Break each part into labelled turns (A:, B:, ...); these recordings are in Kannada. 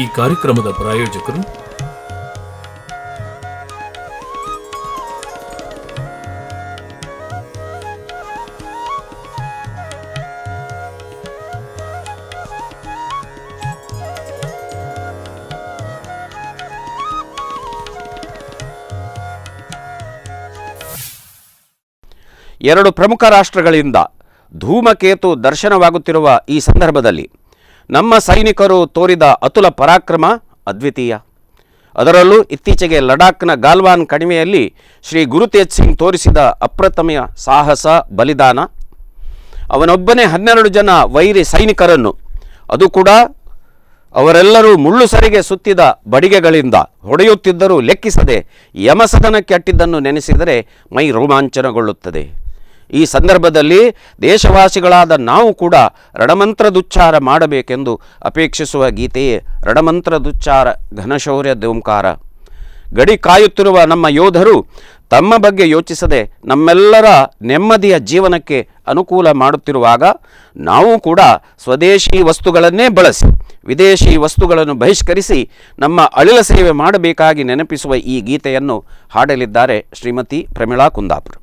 A: ಈ ಕಾರ್ಯಕ್ರಮದ ಪ್ರಾಯೋಜಕರು
B: ಎರಡು ಪ್ರಮುಖ ರಾಷ್ಟ್ರಗಳಿಂದ ಧೂಮಕೇತು ದರ್ಶನವಾಗುತ್ತಿರುವ ಈ ಸಂದರ್ಭದಲ್ಲಿ ನಮ್ಮ ಸೈನಿಕರು ತೋರಿದ ಅತುಲ ಪರಾಕ್ರಮ ಅದ್ವಿತೀಯ. ಅದರಲ್ಲೂ ಇತ್ತೀಚೆಗೆ ಲಡಾಖ್ನ ಗಾಲ್ವಾನ್ ಕಣಿವೆಯಲ್ಲಿ ಶ್ರೀ ಗುರುತೇಜ್ ಸಿಂಗ್ ತೋರಿಸಿದ ಅಪ್ರತಿಮ ಸಾಹಸ ಬಲಿದಾನ. ಅವನೊಬ್ಬನೇ 12 ಜನ ವೈರಿ ಸೈನಿಕರನ್ನು, ಅದು ಕೂಡ ಅವರೆಲ್ಲರೂ ಮುಳ್ಳು ಸರಿಗೆ ಸುತ್ತಿದ ಬಡಿಗೆಗಳಿಂದ ಹೊಡೆಯುತ್ತಿದ್ದರೂ ಲೆಕ್ಕಿಸದೆ ಯಮಸದನಕ್ಕೆ ಅಟ್ಟಿದ್ದನ್ನು ನೆನೆಸಿದರೆ ಮೈ ರೋಮಾಂಚನಗೊಳ್ಳುತ್ತದೆ. ಈ ಸಂದರ್ಭದಲ್ಲಿ ದೇಶವಾಸಿಗಳಾದ ನಾವು ಕೂಡ ರಣಮಂತ್ರದುಚ್ಚಾರ ಮಾಡಬೇಕೆಂದು ಅಪೇಕ್ಷಿಸುವ ಗೀತೆಯೇ ರಣಮಂತ್ರದುಚ್ಚಾರ ಘನಶೌರ್ಯ ದೋಂಕಾರ. ಗಡಿ ಕಾಯುತ್ತಿರುವ ನಮ್ಮ ಯೋಧರು ತಮ್ಮ ಬಗ್ಗೆ ಯೋಚಿಸದೆ ನಮ್ಮೆಲ್ಲರ ನೆಮ್ಮದಿಯ ಜೀವನಕ್ಕೆ ಅನುಕೂಲ ಮಾಡುತ್ತಿರುವಾಗ ನಾವು ಕೂಡ ಸ್ವದೇಶಿ ವಸ್ತುಗಳನ್ನೇ ಬಳಸಿ ವಿದೇಶಿ ವಸ್ತುಗಳನ್ನು ಬಹಿಷ್ಕರಿಸಿ ನಮ್ಮ ಅಳಿಲ ಸೇವೆ ಮಾಡಬೇಕಾಗಿ ನೆನಪಿಸುವ ಈ ಗೀತೆಯನ್ನು ಹಾಡಲಿದ್ದಾರೆ ಶ್ರೀಮತಿ ಪ್ರಮೀಳಾ ಕುಂದಾಪುರ.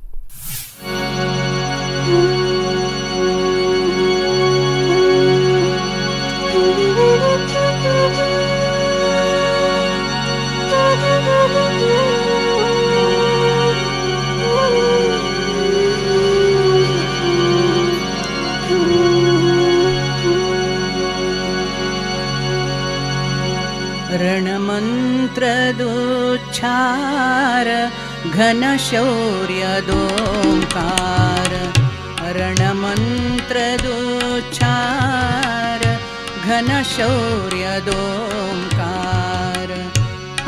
C: रणमन्त्रदुच्चार घनशौर्यदोंकार रणमन्त्रदुच्चार घनशौर्यदोंकार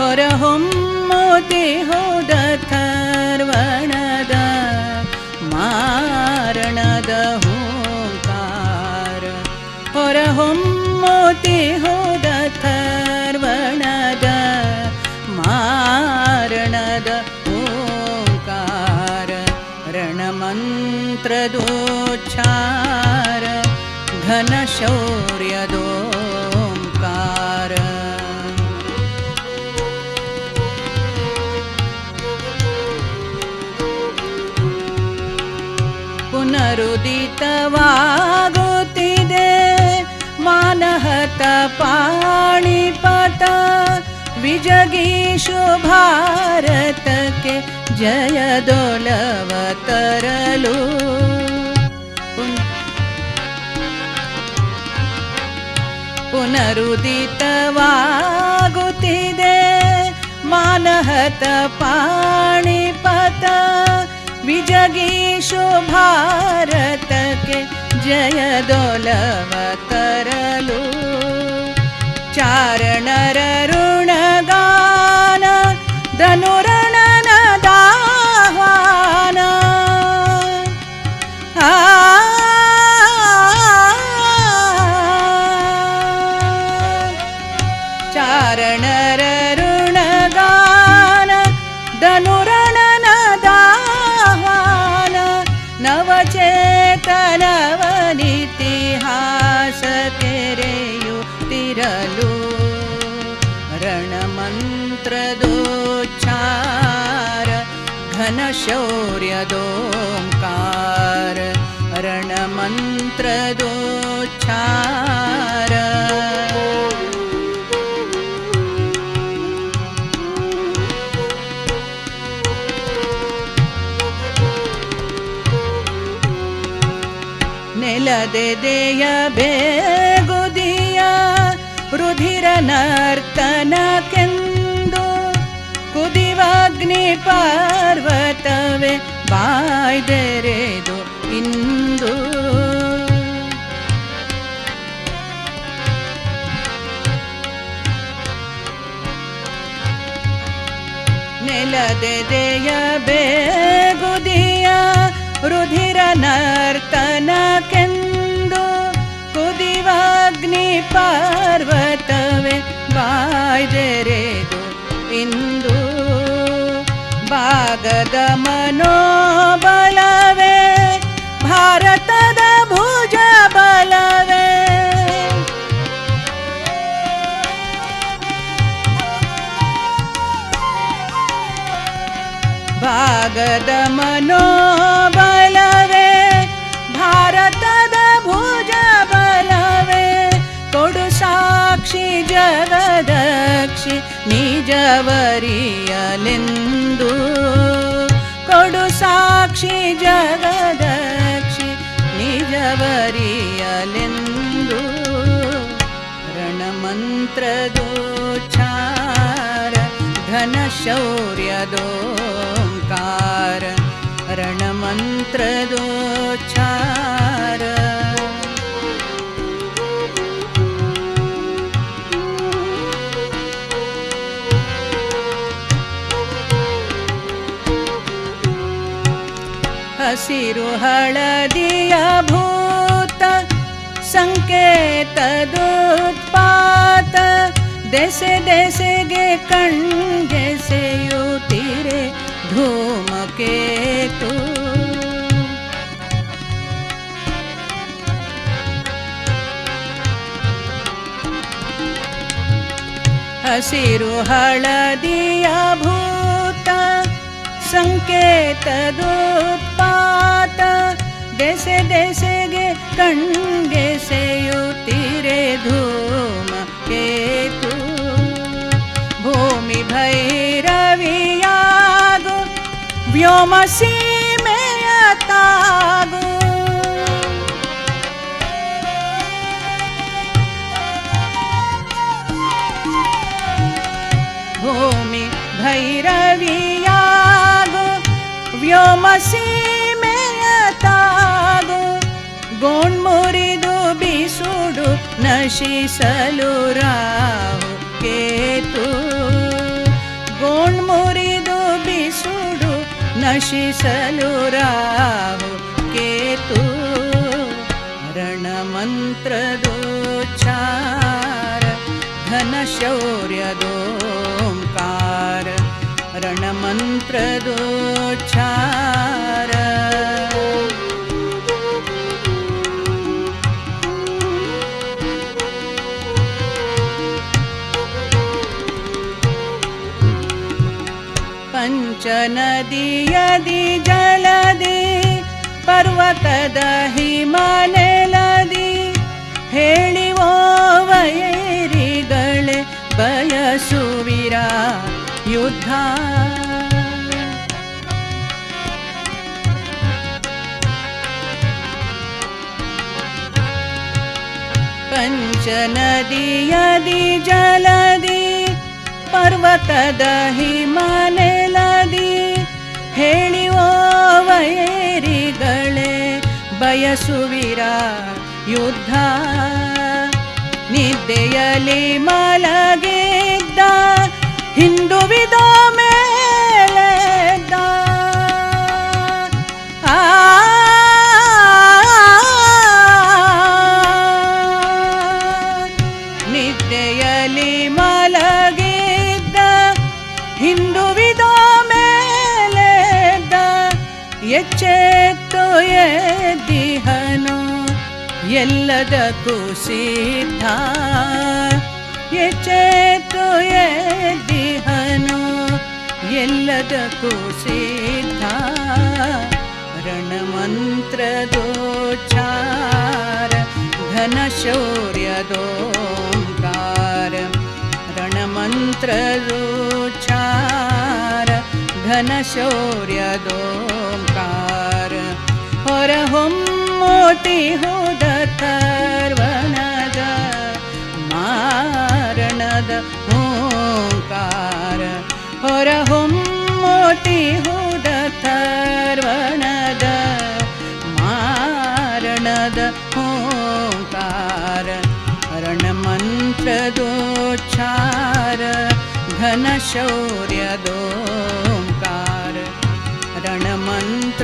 C: ಹೊರಹೊಮ್ಮುತಿ ಹೋದಥರ್ವಣದ ಮಾರಣದ ಹೂಂಕಾರ ಹೊರಹೊಮ್ಮುತಿ ಹೋದಥರ್ವಣದ ಮಾರಣದ ಹೂಂಕಾರ ರಣಮಂತ್ರದೋಚ್ಚಾರ ಘನಶೌರ್ಯದೋಂಕಾರ ಪುನರುದಿತವಾಗುತ್ತಿದೆ ಮಾನಹತ ಪಾಣಿಪತ ವಿಜಗೀಷು ಭಾರತಕ್ಕೆ ಜಯದೊಲವ ತರಲು ಪುನರುದಿತವಾಗುತ್ತಿದೆ ಮಾನಹತ ಪಾಣಿಪತ ವಿಜಗೀಷು ಭಾರತಕ್ಕೆ ಜಯದೊಲವ ತರಲು ಚಾರಣರ ಋಣಗಾನ ಧನುರಣನ ದಾಹ್ವಾನ ಚಾರಣರ ಋಣಗಾನ ಧನುರಣನ ದಾಹ್ವಾನ ನವಚೇತನವನಿತಿಹಾಸ ತೆರೆಯುತ್ತಿರಲು ರಣಮಂತ್ರದೋಚ್ಚಾರ ಘನಶೌರ್ಯದೋಂಕಾರ ರಣಮಂತ್ರದೋಚ್ಚಾರ ನೆಲದೆದೆಯ ಬೇಗುದಿಯ ರುಧಿರ ನರ್ತನಕ್ಕೆಂದು ಕುದಿವಾಗ್ನಿ ಪರ್ವತವೇ ಬಾಯ್ದೆರೆದು ಇಂದು ನೆಲದೆದೆಯ ಬೇಗುದಿಯ ರುಧಿರ ನರ್ತನಕ್ಕೆಂದು ಕುದಿವಾಗ್ನಿ ಪರ್ವತವೇ ಬಾಯ್ದೆರೆದು ಇಂದು ಭಾಗದ ಮನೋಬಲವೇ ಭಾರತದ ಭುಜ ಬಲವೇ ಭಾರತದ ಭುಜ ಬಲವೇ ಕೊಡು ಸಾಕ್ಷಿ ಜಗದಕ್ಷಿ ನಿಜವರಿಯಲೆಂದು ಕೊಡು ಸಾಕ್ಷಿ ಜಗದಕ್ಷಿ ನಿಜವರಿಯಲೆಂದು ರಣಮಂತ್ರದೋಚ್ಚಾರ ಘನ ಶೌರ್ಯದೋಂಕಾರ ರಣಮಂತ್ರದೋಚ್ಚಾರ ಹಸಿರು ಹಳದಿಯ ಭೂತ ಸಂಕೇತದೋತ್ಪಾತ ದೆಸೆ ದೆಸೆಗೆ ಕಣ್ಗೆಸೆಯುತ್ತಿರೆ ಧೂಮಕೇತು ಹಸಿರು ಹಳದಿಯ ಭೂತ ಸಂಕೇತದೋತ್ಪಾತ ದೆಸೆ ದೆಸೆಗೆ ಕಣ್ಗೆಸೆಯುತ್ತಿರೆ ಧೂಮಕೇತು ಭೂಮಿ ಭೈರವಿಯಾಗು ವ್ಯೋಮ ಸೀಮೆಯ ತಾಗು ಭೂಮಿ ಭೈರವಿಯಾಗು ವ್ಯೋಮ ಸೀಮೆಯ ತಾಗು ಗೋಣ್ಮುರಿದು ಬಿಸುಡು ನಶಿಸಲು ರಾಹು ಕೇತು ಗೋಣ್ಮುರಿದು ಬಿಸುಡು ನಶಿಸಲು ರಾಹು ಕೇತು ರಣಮಂತ್ರದೋಚ್ಚಾರ ಘನ ಶೌರ್ಯದೋಂಕಾರ ರಣಮಂತ್ರದೋಚ್ಚಾರ ಪಂಚನದಿಯದಿ ಜಲದಿ ಪರ್ವತದ ಹಿಮನೆಲದಿ ಹೇಳಿವೋ ವೈರಿಗಳೇ ಬಯಸುವಿರ ಯುದ್ಧ ಪಂಚನದಿಯದಿ ಜಲದಿ ಪರ್ವತದ ಹಿಮನೆಲದಿ ಹೇಳಿವೋ ವೈರಿಗಳೇ ಬಯಸುವಿರ ಯುದ್ಧ ನಿದ್ದೆಯಲ್ಲಿ ಮಲಗಿದ್ದ ಹಿಂದುವಿದ ಮೇಲೆದ್ದ ನಿದ್ದೆಯಲ್ಲಿ ಮಲಗಿದ್ದ ಹಿಂದುವಿದ ಮೇಲೆದ್ದ ಎಚ್ಚೆತ್ತು ಎದ್ದಿಹನು ಎಲ್ಲದಕ್ಕೂ ಸಿದ್ಧ ಎಚ್ಚೆತ್ತು ಎದ್ದಿಹನು ಎಲ್ಲದಕ್ಕೂ ಸಿದ್ಧ ರಣಮಂತ್ರದೋಚ್ಚಾರ ಘನ ಶೌರ್ಯದೋಂಕಾರ ರಣಮಂತ್ರದೋಚ್ಚಾರ ಘನ ಶೌರ್ಯದೋಂಕಾರ ಹೊರಹೊಮ್ಮೋಟಿ ಹೋದ ಥರ್ವನದ ಮಾರಣದ ಓಂಕಾರ ಹೊರಹೊಮ್ಮೋಟಿ ಹೋದ ಥರ್ವನದ ಮಾರಣದ ಓಂಕಾರ ರಣಮಂತ್ರದೋಚ್ಚಾರ ಘನ ಶೌರ್ಯದೋಂಕಾರ ರಣಮಂತ್ರದೋಚ್ಚಾರ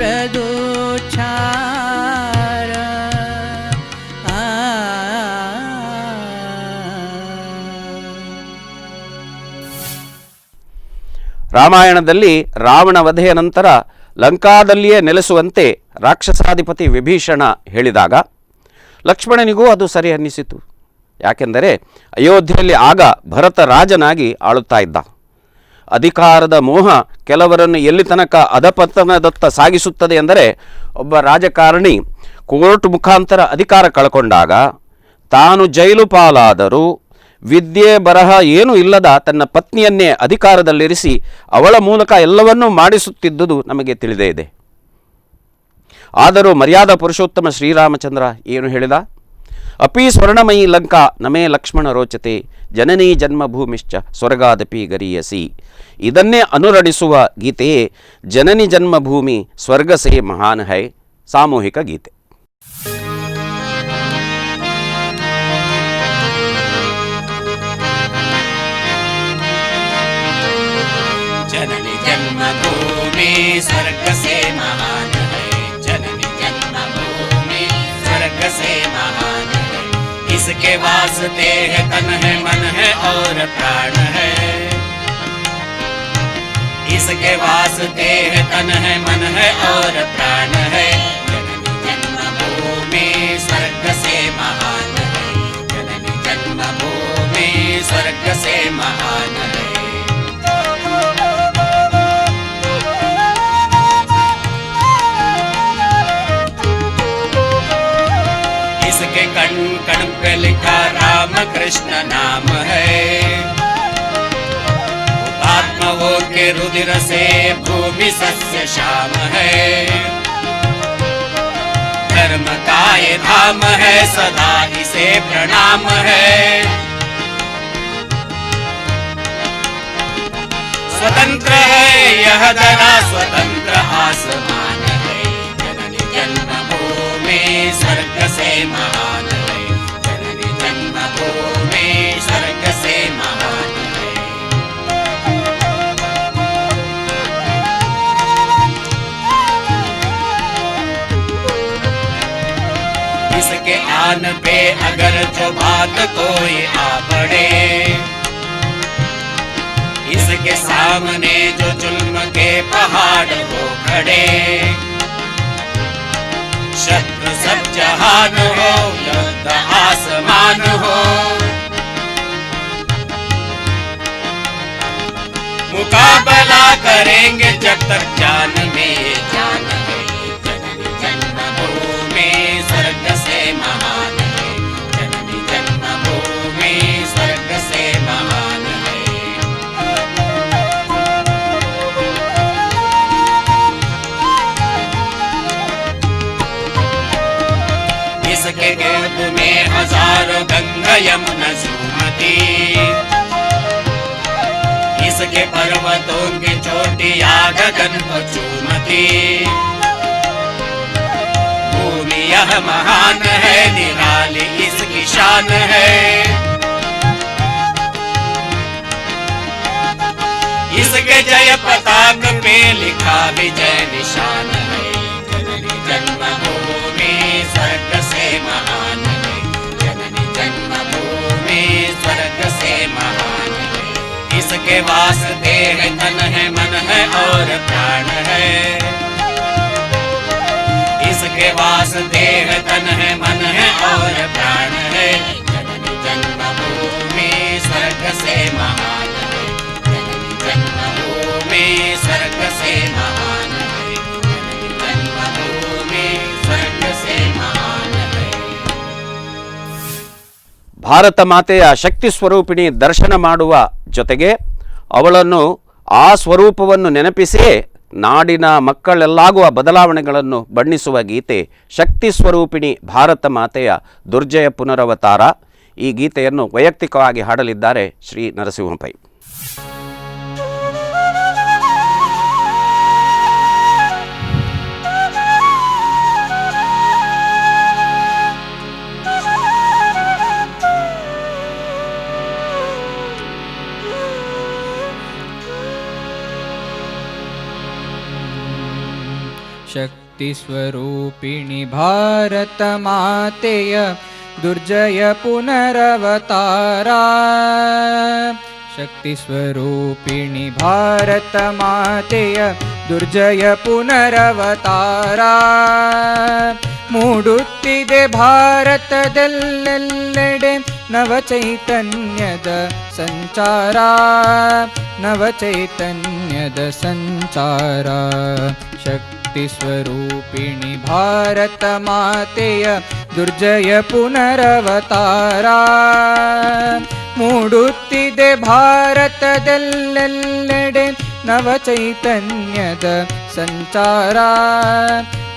B: ರಾಮಾಯಣದಲ್ಲಿ ರಾವಣ ವಧೆಯ ನಂತರ ಲಂಕಾದಲ್ಲಿಯೇ ನೆಲೆಸುವಂತೆ ರಾಕ್ಷಸಾಧಿಪತಿ ವಿಭೀಷಣ ಹೇಳಿದಾಗ ಲಕ್ಷ್ಮಣನಿಗೂ ಅದು ಸರಿ ಅನ್ನಿಸಿತು. ಯಾಕೆಂದರೆ ಅಯೋಧ್ಯೆಯಲ್ಲಿ ಆಗ ಭರತ ರಾಜನಾಗಿ ಆಳುತ್ತಾ ಇದ್ದ. ಅಧಿಕಾರದ ಮೋಹ ಕೆಲವರನ್ನು ಎಲ್ಲಿ ತನಕ ಅಧಪತನದತ್ತ ಸಾಗಿಸುತ್ತದೆ ಎಂದರೆ, ಒಬ್ಬ ರಾಜಕಾರಣಿ ಕೋರ್ಟ್ ಮುಖಾಂತರ ಅಧಿಕಾರ ಕಳ್ಕೊಂಡಾಗ ತಾನು ಜೈಲು ಪಾಲಾದರೂ ವಿದ್ಯೆ ಬರಹ ಏನೂ ಇಲ್ಲದ ತನ್ನ ಪತ್ನಿಯನ್ನೇ ಅಧಿಕಾರದಲ್ಲಿರಿಸಿ ಅವಳ ಮೂಲಕ ಎಲ್ಲವನ್ನೂ ಮಾಡಿಸುತ್ತಿದ್ದುದು ನಮಗೆ ತಿಳಿದೇ ಇದೆ. ಆದರೂ ಮರ್ಯಾದಾ ಪುರುಷೋತ್ತಮ ಶ್ರೀರಾಮಚಂದ್ರ ಏನು ಹೇಳಿದ? ಅಪಿ ಸ್ವರ್ಣಮಯಿ ಲಂಕಾ ನಮೇ ಲಕ್ಷ್ಮಣ ರೋಚತೆ ಜನನೀ ಜನ್ಮಭೂಮಿಶ್ಚ ಸ್ವರ್ಗಾದಪಿ ಗರೀಯಸಿ. ಇದನ್ನೇ ಅನುರಣಿಸುವ ಗೀತೆಯೇ ಜನನಿ ಜನ್ಮಭೂಮಿ ಸ್ವರ್ಗಸೇ ಮಹಾನ್ ಹೈ ಸಾಮೂಹಿಕ ಗೀತೆ.
D: जननी जन्मभूमि स्वर्ग से महान है, जननी जन्मभूमि स्वर्ग से महान है. इसके वास्ते है तन है मन है और प्राण है, इसके वास्ते है तन है मन है और प्राण है. जननी जन्मभूमि स्वर्ग से महान है, जननी जन्मभूमि स्वर्ग से महान है. इसके कण कण पे लिखा राम कृष्ण नाम है, आत्माओं के रुधिर से भूमि सस्य श्याम है. धर्म का ये धाम है सदा इसे प्रणाम है. स्वतंत्र है यह धरा स्वतंत्र आसमान है, जननी जन्मभूमि स्वर्ग से महान है, जननी जन्मभूमि स्वर्ग से महान है. इसके आन पे अगर जो बात कोई आ पड़े, इसके सामने जो जुल्म के पहाड़ हो खड़े. शत्रु सब जहान हो युद्ध आसमान हो, मुकाबला करेंगे जब तक जान में जान है. जननी जन्मभूमि स्वर्ग से महान है, जननी जन्मभूमि स्वर्ग से महान है. इसके गोद में हजारों गंगा यमुना सुमति, इसके पर्वतों की चोटियां गगन को चूमती. भूमि यह महान है निराली इसकी शान है, इसके जय पताक पे लिखा विजय निशान है. जननी जन्मभूमि स्वर्ग से महान है, जननी जन्मभूमि स्वर्ग से महान है. इसके वास्ते है तन है मन है और प्राण है, इसके वास्ते है तन है मन है और प्राण है. जननी जन्मभूमि स्वर्ग से महान है, जननी जन्मभूमि स्वर्ग से महान है, जननी जन्मभूमि स्वर्ग से महान है.
B: ಭಾರತ ಮಾತೆಯ ಶಕ್ತಿ ಸ್ವರೂಪಿಣಿ ದರ್ಶನ ಮಾಡುವ ಜೊತೆಗೆ ಅವಳನ್ನು ಆ ಸ್ವರೂಪವನ್ನು ನೆನಪಿಸಿಯೇ ನಾಡಿನ ಮಕ್ಕಳೆಲ್ಲಾಗುವ ಬದಲಾವಣೆಗಳನ್ನು ಬಣ್ಣಿಸುವ ಗೀತೆ ಶಕ್ತಿ ಸ್ವರೂಪಿಣಿ ಭಾರತ ಮಾತೆಯ ದುರ್ಜಯ ಪುನರವತಾರ. ಈ ಗೀತೆಯನ್ನು ವೈಯಕ್ತಿಕವಾಗಿ ಹಾಡಲಿದ್ದಾರೆ ಶ್ರೀ ನರಸಿಂಹ ಪೈ.
E: शक्तिस्वरूपिणि भारत मातेय दुर्जय पुनरवतारा. शक्तिस्वरूपिणि भारत मातेय दुर्जय पुनरवतारा. ಮೂಡುತ್ತಿದೆ ಭಾರತದೆಲ್ಲೆಲ್ಲೆಡೆ ನವಚೈತನ್ಯದ ಸಂಚಾರ, ನವಚೈತನ್ಯದ ಸಂಚಾರ. ಶಕ್ತಿ ಶಕ್ತಿಸ್ವರೂಪಿಣಿ ಭಾರತ ಮಾತೆಯ ದುರ್ಜಯ ಪುನರವತಾರ. ಮೂಡುತ್ತಿದೆ ಭಾರತದಲ್ಲೆಲ್ಲೆಡೆ ನವಚೈತನ್ಯದ ಸಂಚಾರ,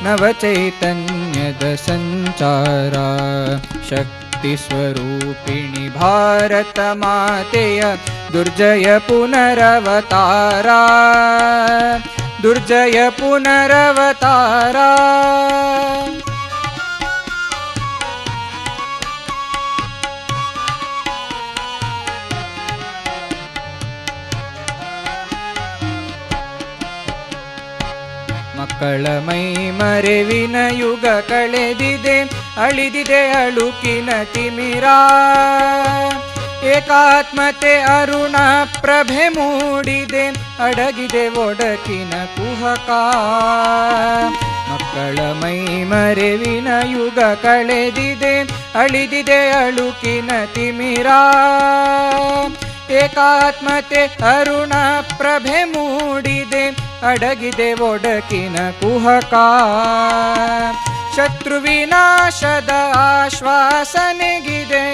E: ನವಚೈತನ್ಯದ ಸಂಚಾರ. ಶಕ್ತಿ ಸ್ವರೂಪಿಣಿ ಭಾರತ ಮಾತೆಯ ದುರ್ಜಯ ಪುನರವತಾರ, ದುರ್ಜಯ ಪುನರವತಾರ. ಮಕ್ಕಳ ಮೈ ಮರೆವಿನ ಯುಗ ಕಳೆದಿದೆ, ಅಳಿದಿದೆ ಅಳುಕಿನ ತಿಮಿರ. ಏಕಾತ್ಮತೆ ಅರುಣ ಪ್ರಭೆ ಮೂಡಿದೆ, ಅಡಗಿದೆ ಒಡಕಿನ ಕುಹಕ. ಮಕ್ಕಳ ಮೈ ಮರೆವಿನ ಯುಗ ಕಳೆದಿದೆ, ಅಳಿದಿದೆ ಅಳುಕಿನ ತಿಮಿರ. ಏಕಾತ್ಮತೆ ಅರುಣ ಪ್ರಭೆ ಮೂಡಿದೆ, ಅಡಗಿದೆ ಒಡಕಿನ ಕುಹಕ. ಶತ್ರು ವಿನಾಶದ ಆಶ್ವಾಸನೆಗಿದೆ,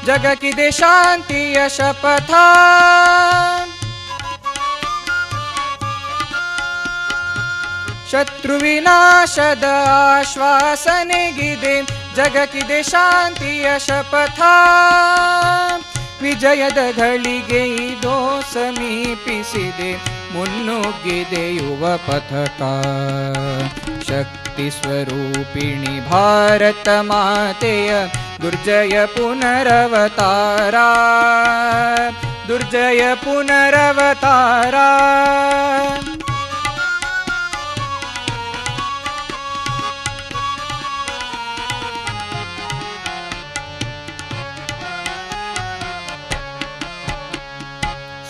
E: ಜಗಕ್ಕಿದೆ ಶಾಂತಿಯ ಶಪಥ. ಶತ್ರು ವಿನಾಶದ ಆಶ್ವಾಸನೆಗಿದೆ, ಜಗಕ್ಕಿದೆ ಶಾಂತಿಯ ಶಪಥ. ವಿಜಯದ ಘಳಿಗೆ ಇದೋ ಸಮೀಪಿಸಿದೆ, ಮುನ್ನುಗ್ಗಿದೆ ಯುವ ಪಥಕ. ಶಕ್ತಿ ಸ್ವರೂಪಿಣಿ ಭಾರತ ಮಾತೆಯ ದುರ್ಜಯ ಪುನರವತಾರ, ದುರ್ಜಯ ಪುನರವತಾರ.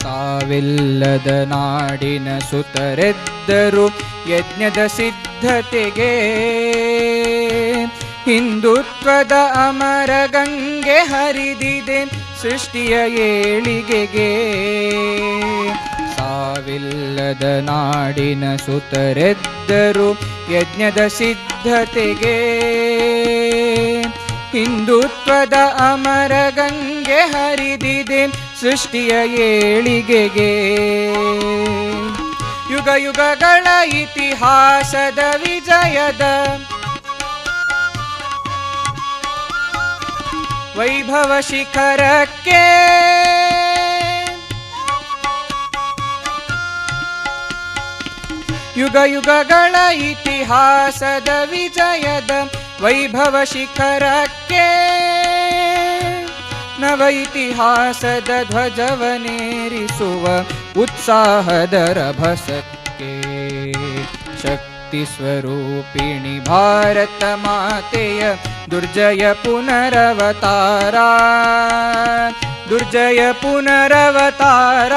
E: ಸಾವಿಲ್ಲದ ನಾಡಿನ ಸುತರೆದ್ದರು ಯಜ್ಞದ ಸಿದ್ಧತೆಗೆ, ಹಿಂದುತ್ವದ ಅಮರ ಗಂಗೆ ಹರಿದಿದೆ ಸೃಷ್ಟಿಯ ಏಳಿಗೆಗೆ. ಸಾವಿಲ್ಲದ ನಾಡಿನ ಸುತರೆದ್ದರು ಯಜ್ಞದ ಸಿದ್ಧತೆಗೆ, ಹಿಂದುತ್ವದ ಅಮರ ಗಂಗೆ ಹರಿದಿದೆ ಸೃಷ್ಟಿಯ ಏಳಿಗೆಗೆ. ಯುಗ ಯುಗಗಳ ಇತಿಹಾಸದ ವಿಜಯದ ವೈಭವ ಶಿಖರಕ್ಕೆ, ಯುಗ ಯುಗಗಳ ಇತಿಹಾಸದ ವಿಜಯದ ವೈಭವ ಶಿಖರಕ್ಕೆ, ನವ ಇತಿಹಾಸದ ಧ್ವಜವನೇರಿಸುವ ಉತ್ಸಾಹದ ರಭಸಕ್ಕೆ. ಶಕ್ತಿ ಸ್ವರೂಪಿಣಿ ಭಾರತ ಮಾತೆಯ ದುರ್ಜಯ ಪುನರವತಾರ, ದುರ್ಜಯ ಪುನರವತಾರ.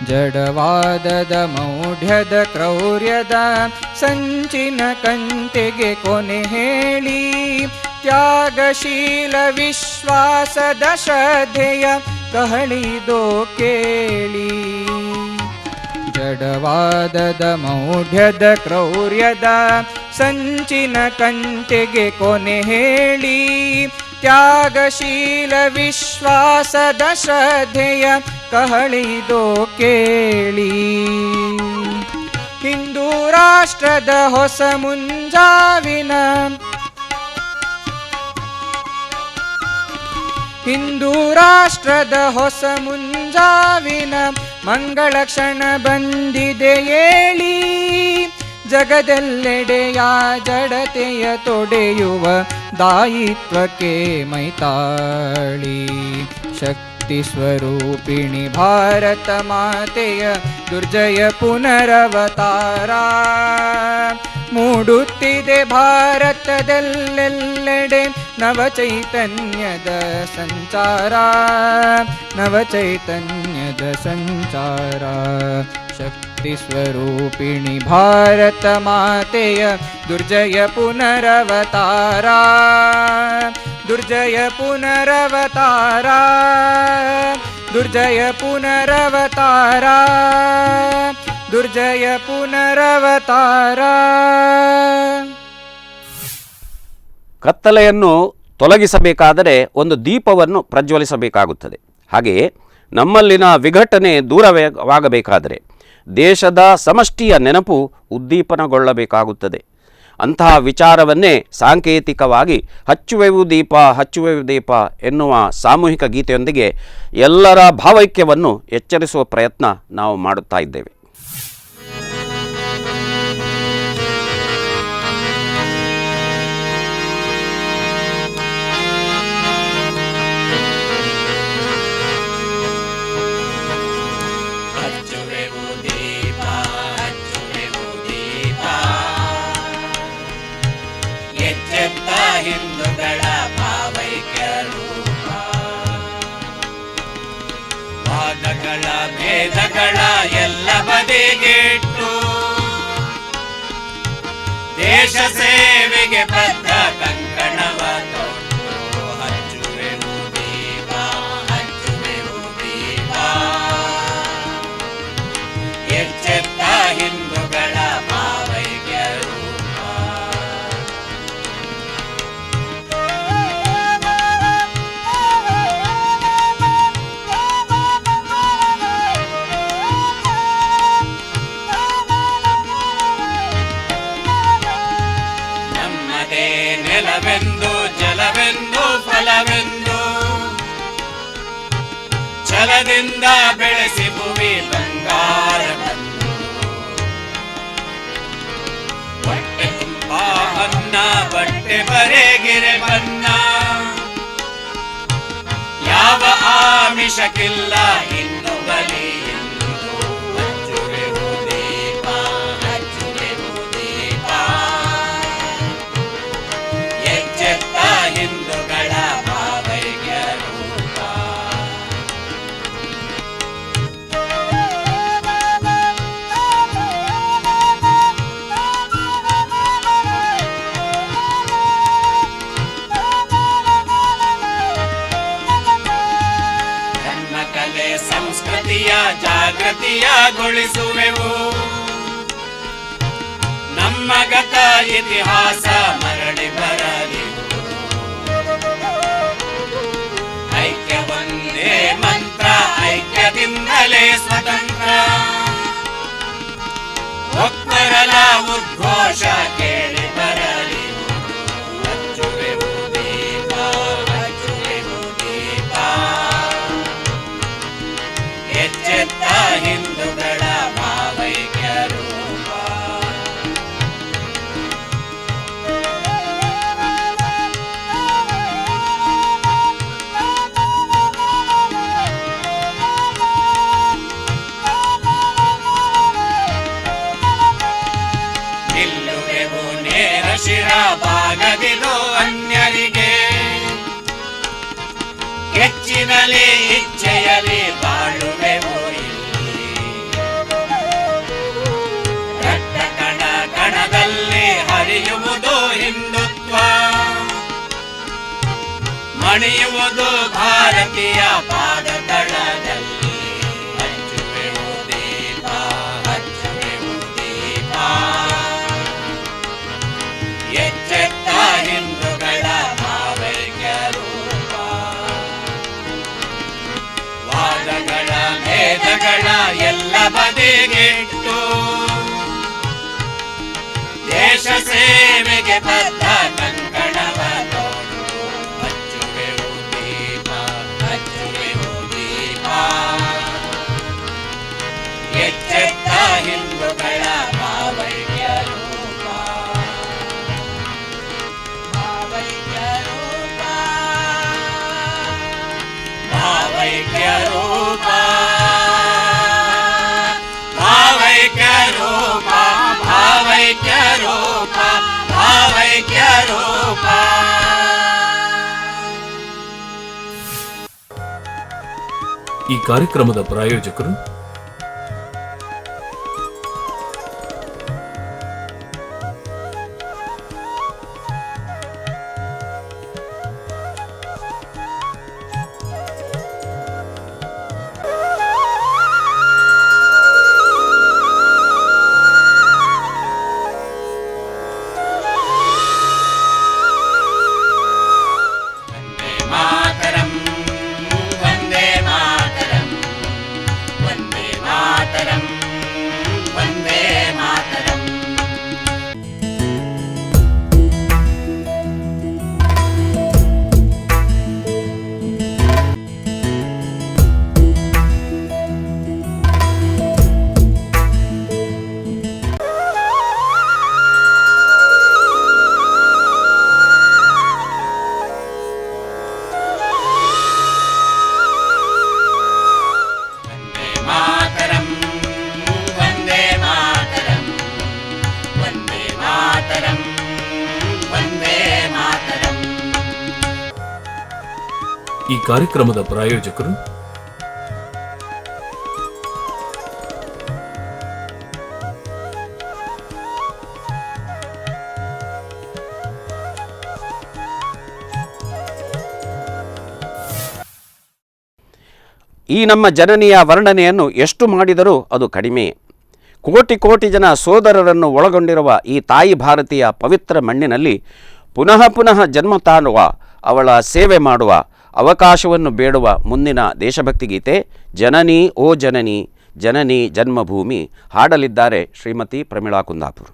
E: ಜಡವಾದದ ಮೌಢ್ಯದ ಕ್ರೌರ್ಯದ ಸಂಚಿನ ಕಂತೆಗೆ ಕೊನೆ ಹೇಳಿ, ತ್ಯಾಗಶೀಲ ವಿಶ್ವಾಸದ ಶ್ರದ್ಧೆಯ ಕಹಳಿದೋ ಕೇಳಿ. ಜಡವಾದದ ಮೌಢ್ಯದ ಕ್ರೌರ್ಯದ ಸಂಚಿನ ಕಂತೆಗೆ ಕೊನೆ ಹೇಳಿ, ತ್ಯಾಗಶೀಲ ವಿಶ್ವಾಸದ ಶ್ರದ್ಧೆಯ ಕಹಳಿದೋ ಕೇಳಿ. ಹಿಂದೂ ರಾಷ್ಟ್ರದ ಹೊಸ ಮುಂಜಾವಿನ, ಹಿಂದೂ ರಾಷ್ಟ್ರದ ಹೊಸ ಮುಂಜಾವಿನ ಮಂಗಳ ಕ್ಷಣ ಬಂದಿದೆ ಏಳಿ. ಜಗದೆಲ್ಲೆಡೆಯ ಜಡತೆಯ ತೊಡೆಯುವ ದಾಯಿತ್ವಕ್ಕೆ ಮೈತಾಳಿ. ಶಕ್ತಿ ಶಕ್ತಿ ಸ್ವರೂಪಿಣಿ ಭಾರತ ಮಾತೆಯ ದುರ್ಜಯ ಪುನರವತಾರ ಮೂಡುತ್ತಿದೆ ಭಾರತದಲ್ಲೆಲ್ಲೆಡೆ ನವಚೈತನ್ಯದ ಸಂಚಾರ ನವಚೈತನ್ಯದ ಸಂಚಾರ ಶಕ್ತಿ ಸ್ವರೂಪಿಣಿ ಭಾರತ ಮಾತೆಯ ದುರ್ಜಯ ಪುನರವತಾರ ದುರ್ಜಯ ಪುನರವತಾರ ದುರ್ಜಯ ಪುನರವತಾರ ದುರ್ಜಯ ಪುನರವತಾರ.
B: ಕತ್ತಲೆಯನ್ನು ತೊಲಗಿಸಬೇಕಾದರೆ ಒಂದು ದೀಪವನ್ನು ಪ್ರಜ್ವಲಿಸಬೇಕಾಗುತ್ತದೆ. ಹಾಗೆಯೇ ನಮ್ಮಲ್ಲಿನ ವಿಘಟನೆ ದೂರವಾಗಬೇಕಾದರೆ ದೇಶದ ಸಮಷ್ಟಿಯ ನೆನಪು ಉದ್ದೀಪನಗೊಳ್ಳಬೇಕಾಗುತ್ತದೆ. ಅಂತಹ ವಿಚಾರವನ್ನೇ ಸಾಂಕೇತಿಕವಾಗಿ ಹಚ್ಚುವೆವು ದೀಪ ಹಚ್ಚುವೆವು ದೀಪ ಎನ್ನುವ ಸಾಮೂಹಿಕ ಗೀತೆಯೊಂದಿಗೆ ಎಲ್ಲರ ಭಾವೈಕ್ಯವನ್ನು ಎಚ್ಚರಿಸುವ ಪ್ರಯತ್ನ ನಾವು ಮಾಡುತ್ತಾ ಇದ್ದೇವೆ.
D: ಹಿಂದೂಗಳ ಭಾವೈಕ್ಯ ರೂಪ ವಾದಗಳ ಭೇದಗಳ ಎಲ್ಲ ಬದಿಗಿಟ್ಟು ದೇಶ ಸೇವೆಗೆ ಬದ್ಧ ಕಂಕಣವ ತೊಟ್ಟು ಹಚ್ಚುವೆವು ದೀಪ ಹಚ್ಚುವೆವು ದೀಪ ಎಚ್ಚೆತ್ತ ಹಿಂದೂಗಳ ಭಾವೈಕ್ಯ ರೂಪ. ನೆಲವೆಂದು ಜಲವೆಂದು ಫಲವೆಂದು ಛಲದಿಂದ ಬೆಳೆಸಿ ಭೂಮಿ ಬಂಗಾರ ಬಂದು ಹೊಟ್ಟೆ ತುಂಬ ಅನ್ನ ಬಟ್ಟೆ ಬರೆಗಿರೆ ಬನ್ನ ಯಾವ ಆಮಿಷಕ್ಕಿಲ್ಲ ಇನ್ನು ಬಲಿ ಹಚ್ಚುವೆವು ದೀಪ ಹಚ್ಚುವೆವು ದೀಪ ಎಚ್ಚೆತ್ತ ಹಿಂದೂಗಳ ಭಾವೈಕ್ಯ ರೂಪ. ಧರ್ಮ ಕಲೆ ಸಂಸ್ಕೃತಿಯ ಜಾಗೃತಿಯಗೊಳಿಸುವೆವು ನಮ್ಮ ಗತ ಇತಿಹಾಸ ಮರಳಿ ಬರಲಿ ಐಕ್ಯ ಒಂದೇ ಮಂತ್ರ ಐಕ್ಯದಿಂದಲೇ ಸ್ವತಂತ್ರ ಒಕ್ಕರಲ ಉದ್ಘೋಷ ಕೇಳಿ ಬರಲಿ ಹಚ್ಚುವೆವು ದೀಪ ಹಚ್ಚುವೆವು ದೀಪ ಎಚ್ಚೆತ್ತ ಹಿಂದೂಗಳ ಭಾವೈಕ್ಯ ರೂಪ. ನಿಲ್ಲುವೆವು ನೇರ ಶಿರ ಭಾಗದಿದು ಅನ್ಯರಿಗೆ ಕೆಚ್ಚಿನಲಿ ಇಚ್ಛೆಯಲಿ ಬಾಳುವೆವು ಇಲ್ಲಿ ರಕ್ತ ಕಣ ಕಣದಲ್ಲಿ ಹರಿಯುವುದು ಹಿಂದುತ್ವ ಮಣಿಯುವುದು ಭಾರತೀಯ ಪಾದತಳದಲ್ಲಿ ಹಚ್ಚುವೆವು ದೀಪ ಹಚ್ಚುವೆವು ದೀಪ ಎಚ್ಚೆತ್ತ ಹಿಂದೂಗಳ ಭಾವೈಕ್ಯ ರೂಪ. ವಾದಗಳ ಭೇದಗಳ ಎಲ್ಲ ಬದಿಗಿಟ್ಟು ದೇಶ ಸೇವೆಗೆ ಬದ್ಧ ಕಂಕಣವ ತೋಡು ಹಚ್ಚುವೆವು ದೀಪ ಹಚ್ಚುವೆವು ದೀಪ ಎಚ್ಚೆತ್ತ ಹಿಂದೂಗಳ ಭಾವೈಕ್ಯ ರೂಪ ಭಾವೈಕ್ಯ ರೂಪ ಭಾವೈಕ್ಯ भावैक्य रूपा भावैक्य रूपा भावैक्य रूपा भावैक्य रूपा
A: ಈ ಕಾರ್ಯಕ್ರಮದ ಪ್ರಾಯೋಜಕರು ಈ ಕಾರ್ಯಕ್ರಮದ ಪ್ರಾಯೋಜಕರು
B: ಈ ನಮ್ಮ ಜನನಿಯ ವರ್ಣನೆಯನ್ನು ಎಷ್ಟು ಮಾಡಿದರೂ ಅದು ಕಡಿಮೆ. ಕೋಟಿ ಕೋಟಿ ಜನ ಸೋದರರನ್ನು ಒಳಗೊಂಡಿರುವ ಈ ತಾಯಿ ಭಾರತೀಯ ಪವಿತ್ರ ಮಣ್ಣಿನಲ್ಲಿ ಪುನಃ ಪುನಃ ಜನ್ಮ ತಾಳುವ, ಅವಳ ಸೇವೆ ಮಾಡುವ ಅವಕಾಶವನ್ನು ಬೇಡುವ ಮುಂದಿನ ದೇಶಭಕ್ತಿ ಗೀತೆ ಜನನಿ ಓ ಜನನಿ ಜನನಿ ಜನ್ಮಭೂಮಿ ಹಾಡಲಿದ್ದಾರೆ ಶ್ರೀಮತಿ ಪ್ರಮೀಳಾ ಕುಂದಾಪುರ್.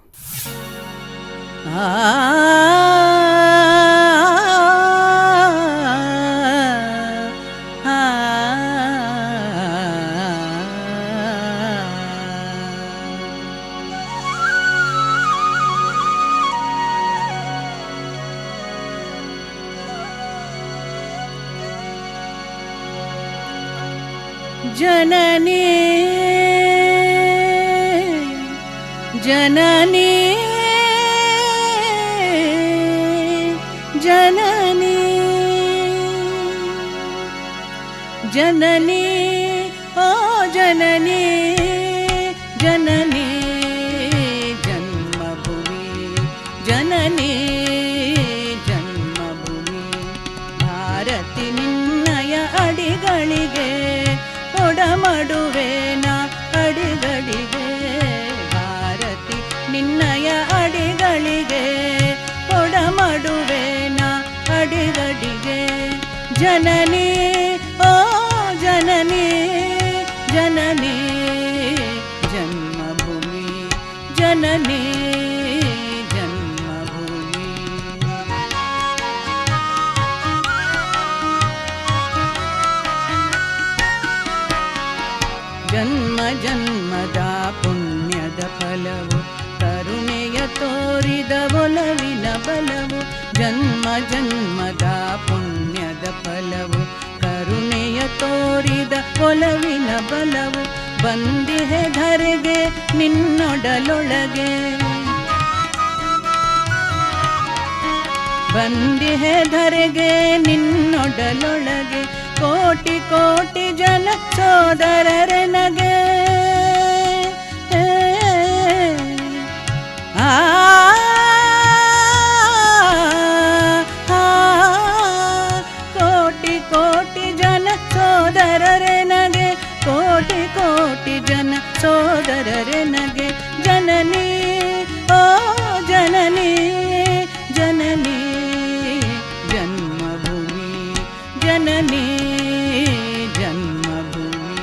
C: जननी जननी जननी जननी ओ जननी जननी जन्मभूमि जननी जन्मभूमि भारती निನ್ನಯ ಅಡಿಗಳಿಗೆ ಒಡಮಡುವೆನ ಅಡಿಗಳಿಗೆ ಭಾರತಿ ನಿನ್ನಯ ಅಡಿಗಳಿಗೆ ಒಡಮಡುವೆನ ಅಡಿಗಳಿಗೆ ಜನನಿ ಓ ಜನನಿ ಜನನಿ ಜನ್ಮಭೂಮಿ ಜನನಿ ಜನ್ಮಭೂಮಿ ಜನ್ಮ ಜನ್ಮದ ಪುಣ್ಯದ ಫಲವು ಕರುಣೆಯ ತೋರಿದ ಒಲವಿನ ಬಲವು ಜನ್ಮ ಜನ್ಮದ ಪುಣ್ಯದ ಫಲವು ಕರುಣೆಯ ತೋರಿದ ಒಲವಿನ ಬಲವು ಬಂದಿಹೆ ಧರೆಗೆ ನಿನ್ನೊಡಲೊಳಗೆ ಬಂದಿಹೆ ಧರೆಗೆ ನಿನ್ನೊಡಲೊಳಗೆ ಕೋಟಿ ಕೋಟಿ ಜನ ಸೋದರರೆನಗೆ ಕೋಟಿ ಕೋಟಿ ಜನ ಸೋದರರೆನಗೆ ಕೋಟಿ ಕೋಟಿ ಜನ ಸೋದರರೆನಗೆ ಜನನಿ ಓ ಜನನಿ ಜನನಿ ಜನ್ಮಭೂಮಿ ಜನನಿ ಜನ್ಮಭೂಮಿ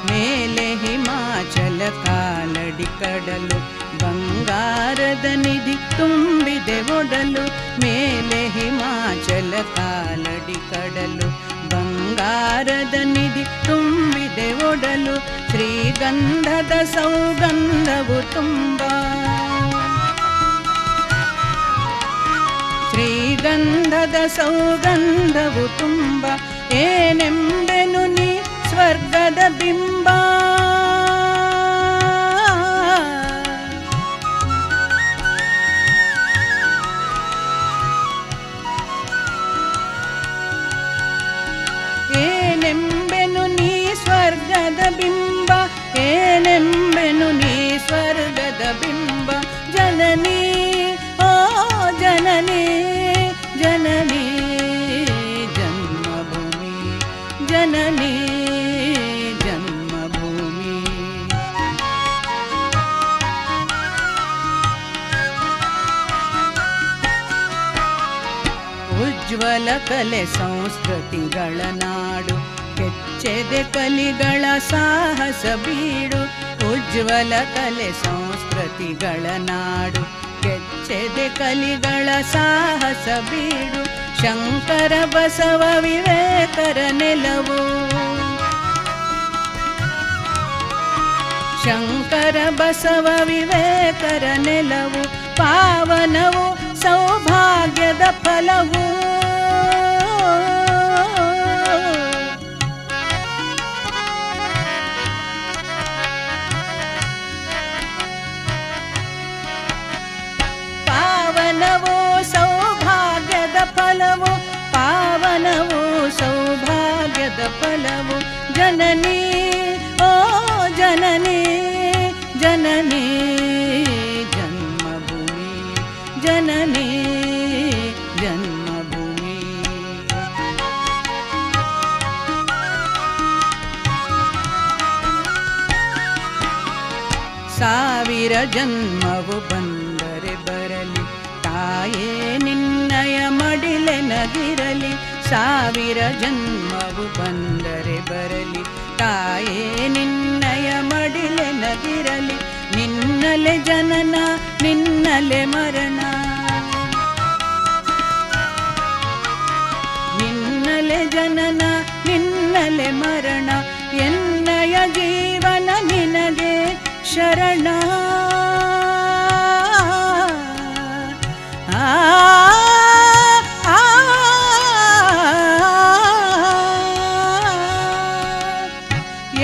C: ಮೇಲೆ ಹಿಮಾಚಲ ಕಾಲಡಿ ಕಡಲು ಬಂಗಾರದ ನಿಧಿ ತುಂಬಿದೆ ಒಡಲು ಮೇಲೆ ಹಿಮಾಚಲ ಕಾಲಡಿ ಕಡಲು ಬಂಗಾರದ ನಿಧಿ ತುಂಬಿದೆ ಒಡಲು ಶ್ರೀಗಂಧದ ಸೌಗಂಧವು ತುಂಬ ಶ್ರೀಗಂಧದ ಸೌಗಂಧವು ತುಂಬ ಏನೆಂಬೆನು ನೀ ಸ್ವರ್ಗದ ಬಿಂಬ. ಏನೆಂಬೆನು ನೀ ಸ್ವರ್ಗದ ಬಿಂಬ, ಏನೆಂಬೆನು ನೀ ಸ್ವರ್ಗದ ಬಿಂಬ. ಜನನಿ ಓ ಜನನಿ ಜನನಿ ಜನ್ಮಭೂಮಿ, ಜನನಿ ಜನ್ಮಭೂಮಿ. ಉಜ್ವಲ ಕಲೆ ಸಂಸ್ಕೃತಿಗಳ ನಾಡು, ಕೆಚ್ಚೆದೆ ಕಲಿಗಳ ಸಾಹಸ ಬೀಡು. ಉಜ್ವಲ ಕಲೆ ಸಂಸ್ಕೃತಿಗಳ ನಾಡು, ಕೆಚ್ಚೆದೆ ಕಲಿಗಳ ಸಾಹಸ ಬೀಡು. ಶಂಕರ ಬಸವ ವಿವೇಕರ ನೆಲವು, ಶಂಕರ ಬಸವ ವಿವೇಕರ ನೆಲವು. ಪಾವನವು ಸೌಭಾಗ್ಯದ ಫಲವು, ಪಾವನವು ಸೌಭಾಗ್ಯದ ಫಲವು, ಪಾವನವು ಸೌಭಾಗ್ಯದ ಫಲವು. ಜನನಿ ಓ ಜನನಿ ಜನನಿ ಜನ್ಮಭೂಮಿ, ಜನನಿ ಜನ್ಮಭೂಮಿ. ಸಾವಿರ ಜನ್ಮವು ಬಂದರೆ ಬರಲಿ, ತಾಯೇ ನಿನ್ನಯ ಮಡಿಲೆನದಿರಲಿ. ಸಾವಿರ ಜನ್ಮವು ಬಂದರೆ ಬರಲಿ, ತಾಯೇ ನಿನ್ನಯ ಮಡಿಲೆನದಿರಲಿ. ನಿನ್ನಲೆ ಜನನ ನಿನ್ನಲೆ ಮರಣ, ನಿನ್ನಲೆ ಜನನ ನಿನ್ನಲೆ ಮರಣ. ಎನ್ನಯ ಜೀವನ ನಿನಗೆ ಶರಣ.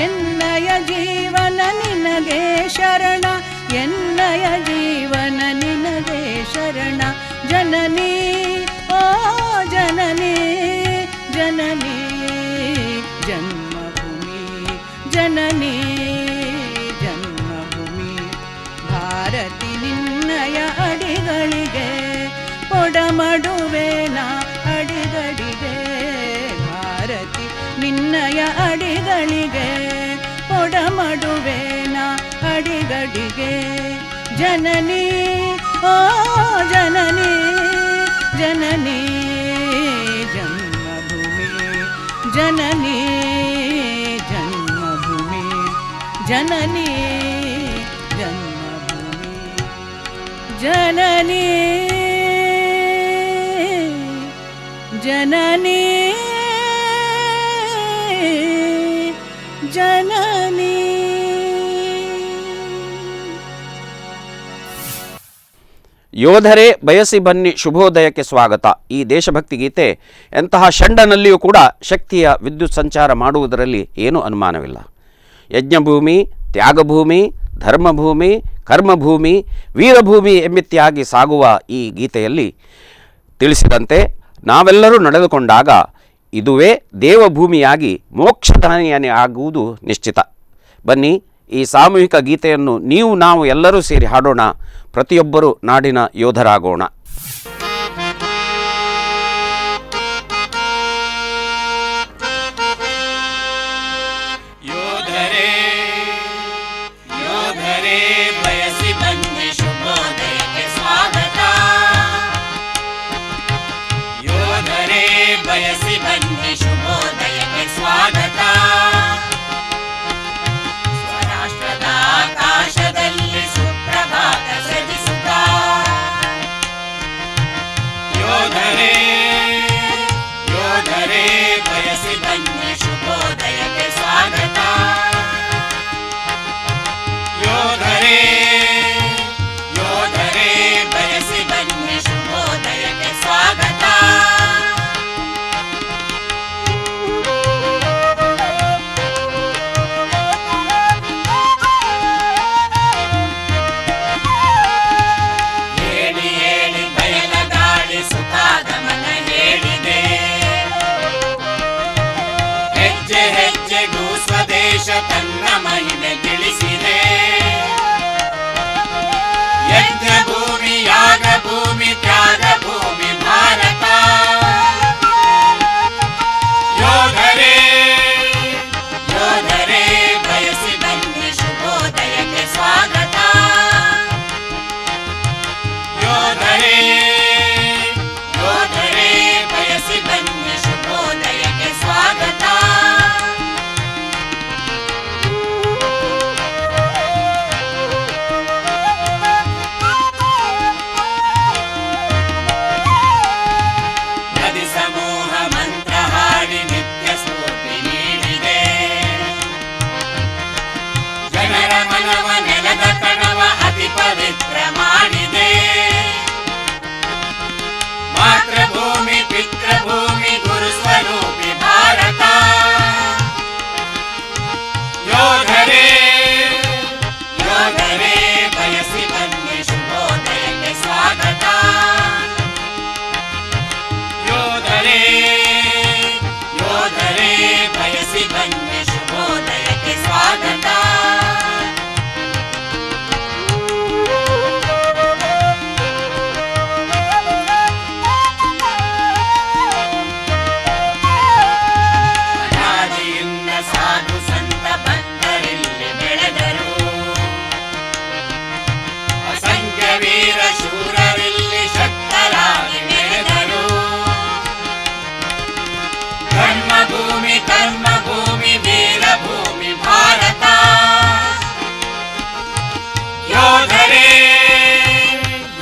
C: ಎನ್ನಯ ಜೀವನ ನಿನಗೆ ಶರಣ, ಎನ್ನಯ ಜೀವನ ನಿನಗೆ ಶರಣ. ಜನನಿ ಓ ಜನನಿ ಜನನಿ ಜನ್ಮಭೂಮಿ, ಜನನಿ ಜನ್ಮಭೂಮಿ. ಭಾರತಿ ನಿನ್ನಯ ಅಡಿಗಳಿಗೆ ಒಡಮಡುವೆನ ಅಡಿಗಳಿಗೆ. ಭಾರತಿ ನಿನ್ನಯ ಅಡಿಗಳಿಗೆ ಒಡಮಡುವೆನ ಅಡಿಗಡಿಗೆ. ಜನನಿ ಓ ಜನನಿ ಜನನಿ ಜನ್ಮಭೂಮಿ, ಜನನಿ ಜನ್ಮಭೂಮಿ, ಜನನಿ ಜನ್ಮಭೂಮಿ, ಜನನಿ ಜನನಿ ಜನನಿ.
B: ಯೋಧರೇ ಬಯಸಿ ಬನ್ನಿ ಶುಭೋದಯಕ್ಕೆ ಸ್ವಾಗತ. ಈ ದೇಶಭಕ್ತಿ ಗೀತೆ ಎಂತಹ ಷಂಡನಲ್ಲಿಯೂ ಕೂಡ ಶಕ್ತಿಯ ವಿದ್ಯುತ್ ಸಂಚಾರ ಮಾಡುವುದರಲ್ಲಿ ಏನೂ ಅನುಮಾನವಿಲ್ಲ. ಯಜ್ಞಭೂಮಿ, ತ್ಯಾಗಭೂಮಿ, ಧರ್ಮಭೂಮಿ, ಕರ್ಮಭೂಮಿ, ವೀರಭೂಮಿ ಎಂಬಿತ್ಯಾಗಿ ಸಾಗುವ ಈ ಗೀತೆಯಲ್ಲಿ ತಿಳಿಸಿದಂತೆ ನಾವೆಲ್ಲರೂ ನಡೆದುಕೊಂಡಾಗ ಇದುವೇ ದೇವಭೂಮಿಯಾಗಿ ಮೋಕ್ಷದಾನಿಯನೇ ಆಗುವುದು ನಿಶ್ಚಿತ. ಬನ್ನಿ, ಈ ಸಾಮೂಹಿಕ ಗೀತೆಯನ್ನು ನೀವು ನಾವು ಎಲ್ಲರೂ ಸೇರಿ ಹಾಡೋಣ. ಪ್ರತಿಯೊಬ್ಬರೂ ನಾಡಿನ ಯೋಧರಾಗೋಣ.
D: ಯೋಧರೇ ಯೋಧರೇ ಬಯಸಿ ಬನ್ನಿ ಶುಭೋದಯಕ್ಕೆ ಸ್ವಾಗತ. ಯೋಧರೇ ಬಯಸಿ ಬನ್ನಿ ಶುಭೋದಯಕ್ಕೆ ಸ್ವಾಗತ. ಸ್ವರಾಷ್ಟ್ರದ ಆಕಾಶದಲ್ಲಿ ಸುಪ್ರಭಾತ ಸೃಜಿಸುತ್ತಾ ಮನವ ನೆಲದ ಕಣವ ಅತಿ ಪವಿತ್ರ ಮಾಡಿದೆ. ಮಾತೃಭೂಮಿ ಪಿತೃಭೂಮಿ ಗುರು ಸ್ವರೂಪಿ ಭಾರತ. ಯೋಧರೇ ಯೋಧರೇ ಬಯಸಿ ಬನ್ನಿ ಶುಭೋದಯಕ್ಕೆ ಸ್ವಾಗತ. ಯೋಧರೇ ಯೋಧರೇ ಬಯಸಿ ಬನ್ನಿ ಶುಭೋದಯಕ್ಕೆ ಸ್ವಾಗತ. ಅನಾದಿಯಿಂದ ಸಾಧು ಸಂತ ಭಕ್ತರಿಲ್ಲಿ ಬೆಳೆದರು. ಅಸಂಖ್ಯ ವೀರ ಶೂರರಿಲ್ಲಿ ಶಕ್ತರಾಗಿ ಮೆರೆದರು. ಧರ್ಮಭೂಮಿ ಕರ್ಮಭೂಮಿ ವೀರಭೂಮಿ ಭಾರತ. ಯೋಧರೇ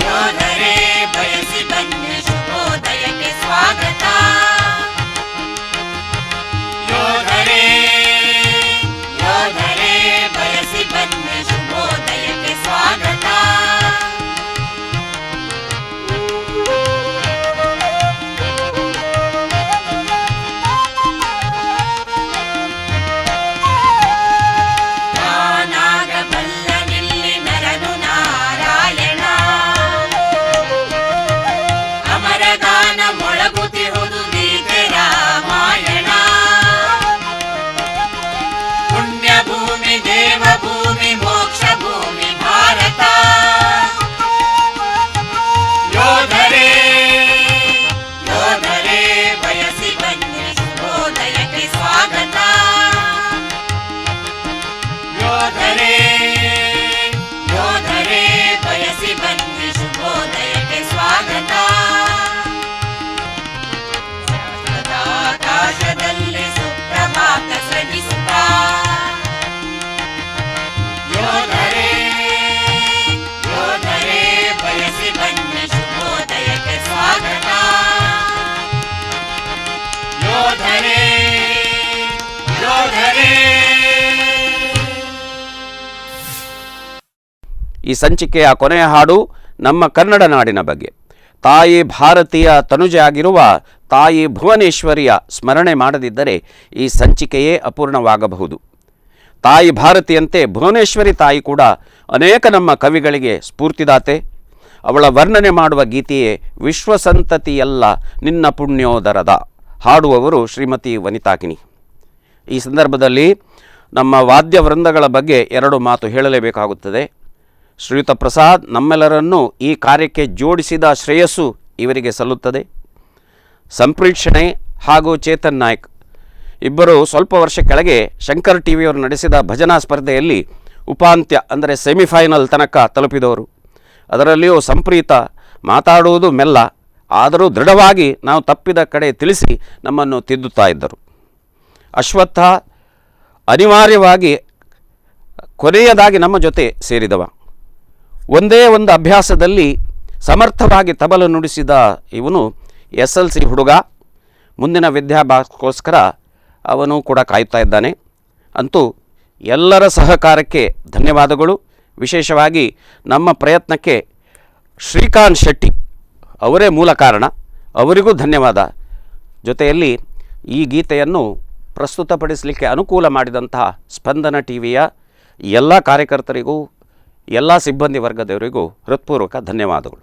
D: ಯೋಧರೇ ಬಯಸಿ ಬನ್ನಿ ಶುಭೋದಯಕ್ಕೆ ಸ್ವಾಗತ. ಯೋಧರೇ ಯೋಧರೇ ಬಯಸಿ ಬನ್ನಿ ಶುಭೋದಯಕ್ಕೆ ಸ್ವಾಗತ. ನಾನಾಗಬಲ್ಲನಿಲ್ಲಿ ನರನು ನಾರಾಯಣ. ಅಮರಗಾನ ಮೊಳಗುತ್ತಿರುವುದು ಗೀತೆ ರಾಮಾಯಣ. ಪುಣ್ಯಭೂಮಿ ದೇವಭೂಮಿ ಮೋಕ್ಷ ಭೂಮಿ ಭಾರತ. ಯೋಧರೇ ಯೋಧರೇ ಬಯಸಿ ಬನ್ನಿ ಶುಭೋದಯಕ್ಕೆ ಸ್ವಾಗತ. ಯೋಧರೇ ಯೋಧರೇ ಬಯಸಿ ಬನ್ನಿ ಶುಭೋದಯಕ್ಕೆ ಸ್ವಾಗತ. ಆಕಾಶದಲ್ಲಿ ಸುಪ್ರಭಾತ ಸೃಜಿಸುತ್ತಾ. ಯೋಧರೇ ಯೋಧರೇ ಬಯಸಿ ಬನ್ನಿ ಶುಭೋದಯಕ್ಕೆ ಸ್ವಾಗತ. ಯೋಧರೇ ಯೋಧರೇ.
B: ಈ ಸಂಚಿಕೆಯ ಕೊನೆಯ ಹಾಡು ನಮ್ಮ ಕನ್ನಡ ನಾಡಿನ ಬಗ್ಗೆ. ತಾಯಿ ಭಾರತೀಯ ತನುಜೆ ಆಗಿರುವ ತಾಯಿ ಭುವನೇಶ್ವರಿಯ ಸ್ಮರಣೆ ಮಾಡದಿದ್ದರೆ ಈ ಸಂಚಿಕೆಯೇ ಅಪೂರ್ಣವಾಗಬಹುದು. ತಾಯಿ ಭಾರತಿಯಂತೆ ಭುವನೇಶ್ವರಿ ತಾಯಿ ಕೂಡ ಅನೇಕ ನಮ್ಮ ಕವಿಗಳಿಗೆ ಸ್ಫೂರ್ತಿದಾತೆ. ಅವಳ ವರ್ಣನೆ ಮಾಡುವ ಗೀತೆಯೇ ವಿಶ್ವಸಂತತಿಯಲ್ಲ ನಿನ್ನ ಪುಣ್ಯೋದರದ. ಹಾಡುವವರು ಶ್ರೀಮತಿ ವನಿತಾಕಿನಿ. ಈ ಸಂದರ್ಭದಲ್ಲಿ ನಮ್ಮ ವಾದ್ಯ ವೃಂದಗಳ ಬಗ್ಗೆ ಎರಡು ಮಾತು ಹೇಳಲೇಬೇಕಾಗುತ್ತದೆ. ಶ್ರೀಯುತ ಪ್ರಸಾದ್ ನಮ್ಮೆಲ್ಲರನ್ನೂ ಈ ಕಾರ್ಯಕ್ಕೆ ಜೋಡಿಸಿದ ಶ್ರೇಯಸ್ಸು ಇವರಿಗೆ ಸಲ್ಲುತ್ತದೆ. ಸಂಪ್ರೇಕ್ಷಣೆ ಹಾಗೂ ಚೇತನ್ ನಾಯ್ಕ್ ಇಬ್ಬರು ಸ್ವಲ್ಪ ವರ್ಷ ಕೆಳಗೆ ಶಂಕರ್ ಟಿವಿಯವರು ನಡೆಸಿದ ಭಜನಾ ಸ್ಪರ್ಧೆಯಲ್ಲಿ ಉಪಾಂತ್ಯ ಅಂದರೆ ಸೆಮಿಫೈನಲ್ ತನಕ ತಲುಪಿದವರು. ಅದರಲ್ಲಿಯೂ ಸಂಪ್ರೀತ ಮಾತಾಡುವುದು ಮೆಲ್ಲ, ಆದರೂ ದೃಢವಾಗಿ ನಾವು ತಪ್ಪಿದ ಕಡೆ ತಿಳಿಸಿ ನಮ್ಮನ್ನು ತಿದ್ದುತ್ತಾ ಇದ್ದರು. ಅಶ್ವತ್ಥ ಅನಿವಾರ್ಯವಾಗಿ ಕೊನೆಯದಾಗಿ ನಮ್ಮ ಜೊತೆ ಸೇರಿದವ. ಒಂದೇ ಒಂದು ಅಭ್ಯಾಸದಲ್ಲಿ ಸಮರ್ಥವಾಗಿ ತಬಲು ನುಡಿಸಿದ ಇವನು SLC ಹುಡುಗ. ಮುಂದಿನ ವಿದ್ಯಾಭ್ಯಾಸಕ್ಕೋಸ್ಕರ ಅವನು ಕೂಡ ಕಾಯುತ್ತಾ ಇದ್ದಾನೆ. ಅಂತೂ ಎಲ್ಲರ ಸಹಕಾರಕ್ಕೆ ಧನ್ಯವಾದಗಳು. ವಿಶೇಷವಾಗಿ ನಮ್ಮ ಪ್ರಯತ್ನಕ್ಕೆ ಶ್ರೀಕಾಂತ್ ಶೆಟ್ಟಿ ಅವರೇ ಮೂಲ ಕಾರಣ, ಅವರಿಗೂ ಧನ್ಯವಾದ. ಜೊತೆಯಲ್ಲಿ ಈ ಗೀತೆಯನ್ನು ಪ್ರಸ್ತುತಪಡಿಸಲಿಕ್ಕೆ ಅನುಕೂಲ ಮಾಡಿದಂತಹ ಸ್ಪಂದನ ಟಿವಿಯ ಎಲ್ಲ ಕಾರ್ಯಕರ್ತರಿಗೂ ಎಲ್ಲ ಸಿಬ್ಬಂದಿ ವರ್ಗದವರಿಗೂ ಹೃತ್ಪೂರ್ವಕ ಧನ್ಯವಾದಗಳು.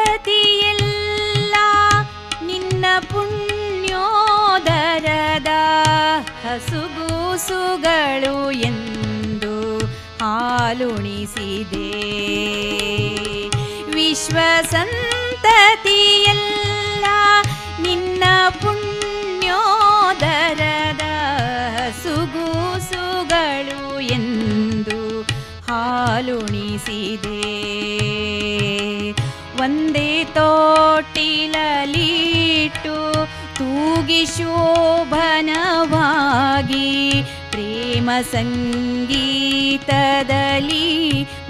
F: ವಿಶ್ವಸಂತತಿಯೆಲ್ಲ ನಿನ್ನ ಪುಣ್ಯೋದರದ ಹಸುಗೂಸುಗಳು ಎಂದು ಹಾಲುಣಿಸಿದೆ. ವಿಶ್ವಸಂತತಿಯೆಲ್ಲ ನಿನ್ನ ಪುಣ್ಯೋದರದ ಹಸುಗೂಸುಗಳು ಎಂದು ಹಾಲುಣಿಸಿದೆ. ಒಂದೇ ತೋಟಿಲಲಿ ಮುಗಿ ಶೋಭನವಾಗಿ ಪ್ರೇಮ ಸಂಗೀತದಲ್ಲಿ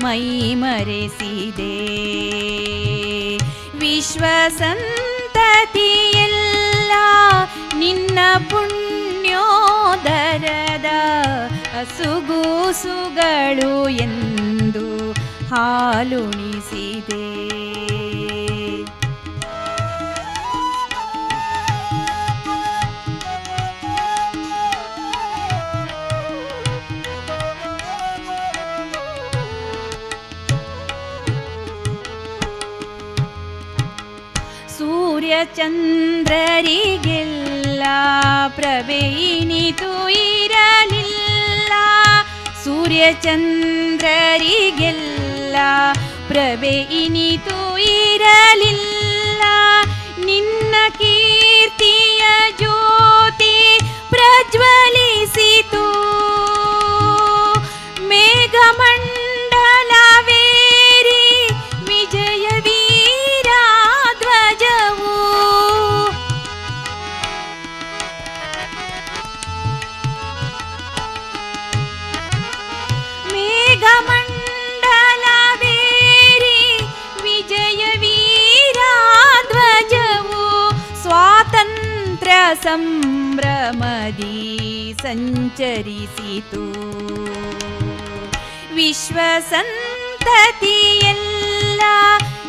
F: ಮೈಮರೆಸಿದೆ. ವಿಶ್ವ ಸಂತತಿಯೆಲ್ಲ ನಿನ್ನ ಪುಣ್ಯೋದರದ ಅಸುಗೂಸುಗಳು ಎಂದು ಹಾಲುಣಿಸಿದೆ. ಸೂರ್ಯಚಂದ್ರರಿಗೆಲ್ಲ ಪ್ರಭೆಯಿನಿತು ಇರಲಿಲ್ಲ. ಸೂರ್ಯಚಂದ್ರರಿಗೆಲ್ಲ ಪ್ರಭೆಯಿನಿತು ಇರಲಿಲ್ಲ. ನಿನ್ನ ಕೀರ್ತಿಯ ಜ್ಯೋತಿ ಪ್ರಜ್ವಲಿಸಿತು. ಮೇಘಮಂಡಲವೇರಿ ವಿಜಯ ವೀರ ಧ್ವಜವು ಮೇಘಮಂಡಲವೇರಿ ವಿಜಯ ವೀರ ಧ್ವಜವು ಸ್ವಾತಂತ್ರ್ಯ ಸಂಭ್ರಮದಿ ಸಂಚರಿಸಿತು. ವಿಶ್ವ ಸಂತತಿಯೆಲ್ಲ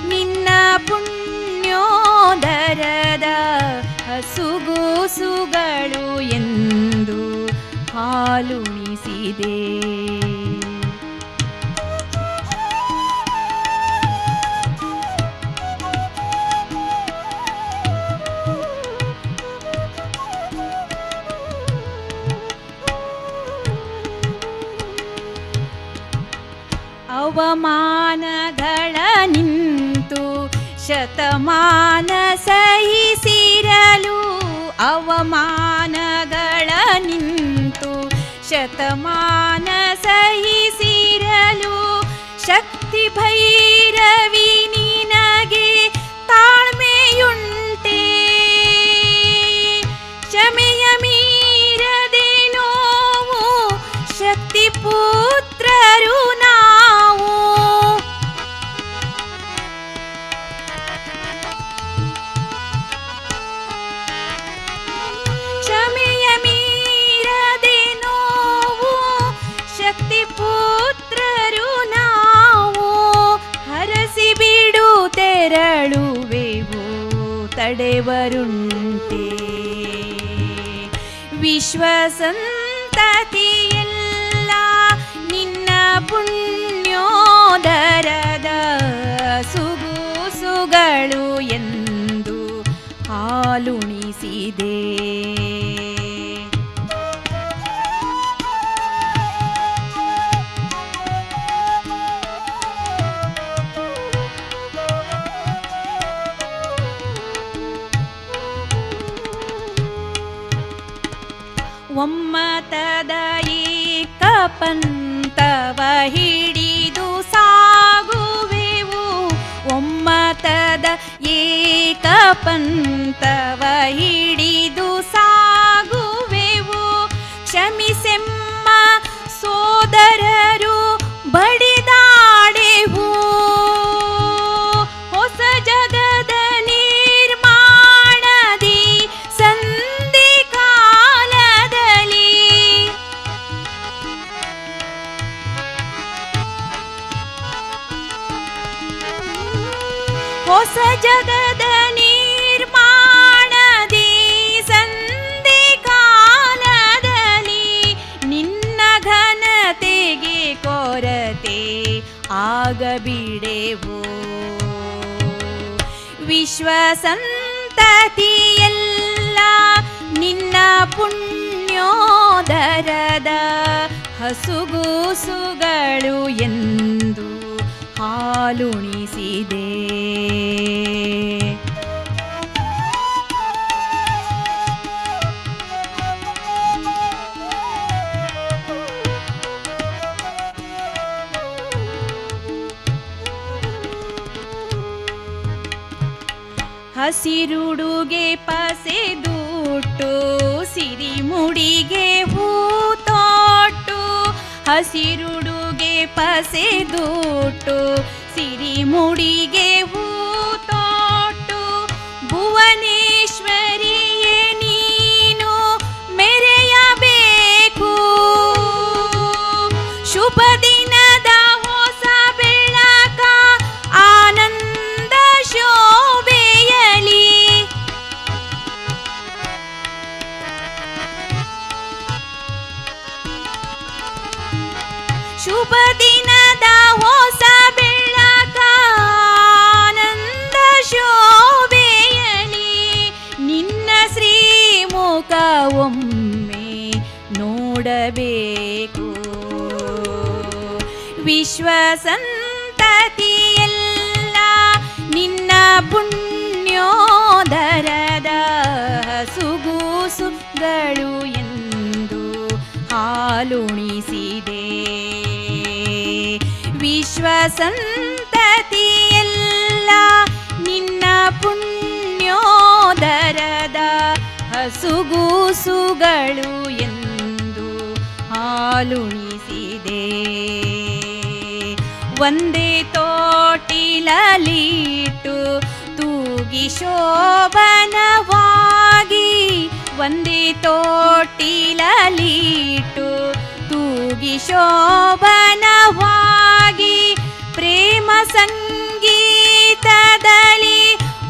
F: ನಿನ್ನ ಪುಣ್ಯೋದರದ ಹಸುಗೂಸುಗಳು ಎಂದು ಹಾಲುಣಿಸಿದೆ. ಅವಮಾನಗಳ ನಿಂತು ಶತಮಾನ ಸಹಿಸಿರಲು. ಅವಮಾನಗಳ ನಿಂತು ಶತಮಾನ ಸಹಿಸಿರಲು. ಶಕ್ತಿ ಭೈರವಿ ನಿನಗೆ ತಾಳ್ಮೆಯುಂಟೆ. ಕ್ಷಮೆಯ ಮೀರದೆ ನೋವು ಶಕ್ತಿ ಪುತ್ರರು ನಾವು. ಕ್ಷಮೆಯ ಮೀರದೆ ನೋವು ಶಕ್ತಿ ಪುತ್ರರು ನಾವು. ಹರಸಿ ಬಿಡು ತೆರಳುವೆವು ತಡೆವರುಂಟೆ. ವಿಶ್ವ ಸಂತತಿಯೆಲ್ಲ ನಿನ್ನ ಪುಣ್ಯೋದರದ ಸುಗೂಸುಗಳು ಎಂದು ಹಾಲುಣಿಸಿದೆ. ಒಮ್ಮತದ ಏಕ ಪಂಥವ ಹಿಡಿದು ಸಾಗುವೆವು. ಒಮ್ಮತದ ಏಕ ಪಂಥವ ಹಿಡಿದು ಸಾಗುವೆವು. ಕ್ಷಮಿಸೆಮ್ಮ ಸೋದರರು ಬಡಿದಾಡೆವು. ಹೊಸ ಜಗದ ನಿರ್ಮಾಣದಿ ಸಂಧಿ ಕಾಲದಲ್ಲಿ ಹೊಸ ಜಗದ ನಿರ್ಮಾಣದಿ ಸಂಧಿ ಕಾಲದಲ್ಲಿ ನಿನ್ನ ಘನತೆಗೆ ಕೊರತೆ ಆಗಬಿಡೆವು. ವಿಶ್ವ ಸಂತತಿಯೆಲ್ಲ ನಿನ್ನ ಪುಣ್ಯೋದರದ ಹಸುಗೂಸುಗಳು ಎಂದು ಹಾಲುಣಿಸಿದೆ. ಹಸಿರುಡುಗೆ ಪಸೆದು ದುಟ್ಟು ಸಿರಿಮುಡಿಗೆ ಹೂತೊಟ್ಟು ಹಸಿರುಡುಗೆ ಪಸೆದುಟ್ಟು ಸಿರಿಮುಡಿಗೆ ಹೂತೊಟ್ಟು ಭುವನೇಶ್ವರಿಯೇ ನೀನು ಮೆರೆಯಬೇಕು ಶುಭ ದಿನದ ಹೊಸ ಬೆಳಕ ಆನಂದ ಶೋಭೆಯಲಿ ಶುಭ ದಿನದ ಹೊಸ ಬೆಳಕ ಆನಂದ ಶೋಭೆಯಲಿ ನಿನ್ನ ಶ್ರೀಮುಖ ಒಮ್ಮೆ ನೋಡಬೇಕು ವಿಶ್ವ ಸಂತತಿಯೆಲ್ಲ ನಿನ್ನ ಪುಣ್ಯೋದರದ ಸುಗೂಸುಗಳು ಎಂದು ಹಾಲುಣಿಸಿದೆ ವಿಶ್ವ ಸಂತತಿಯೆಲ್ಲ ನಿನ್ನ ಪುಣ್ಯೋದರದ ಹಸುಗೂಸುಗಳು ಎಂದು ಹಾಲುಣಿಸಿದೆ ಒಂದೇ ತೋಟಿಲಲಿಟ್ಟು ತೂಗಿ ಶೋಭನವಾಗಿ ಒಂದೇ ತೋಟಿಲಲಿಟ್ಟು ತೂಗಿ ಶೋಭನವಾಗಿ ಪ್ರೇಮ ಸಂಗೀತದಲ್ಲಿ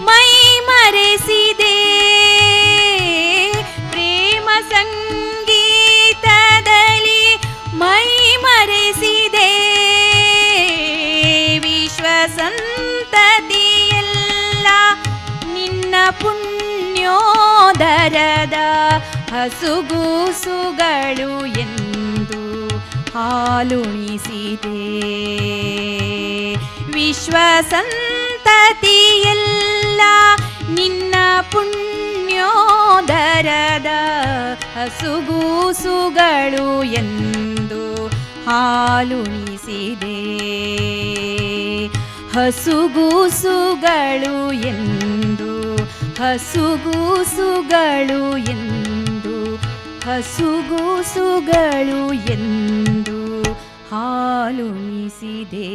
F: ಮೈ ಮರೆಸಿದೆ ಪ್ರೇಮ ಸಂಗೀತದಲ್ಲಿ ಮೈ ಮರೆಸಿದೆ ವಿಶ್ವ ಸಂತತಿಯೆಲ್ಲ ನಿನ್ನ ಪುಣ್ಯೋದರದ ಹಸುಗೂಸುಗಳು ಎಂದು ಹಾಲುಣಿಸಿದೆ ವಿಶ್ವ ಸಂತತಿಯೆಲ್ಲ ನಿನ್ನ ಪುಣ್ಯೋದರದ ಹಸುಗೂಸುಗಳು ಎಂದು ಹಾಲುಣಿಸಿದೆ ಹಸುಗೂಸುಗಳು ಎಂದು ಹಸುಗೂಸುಗಳು ಎಂದು ಹಸುಗೂಸುಗಳು ಎಂದು ಹಾಲುಣಿಸಿದೆ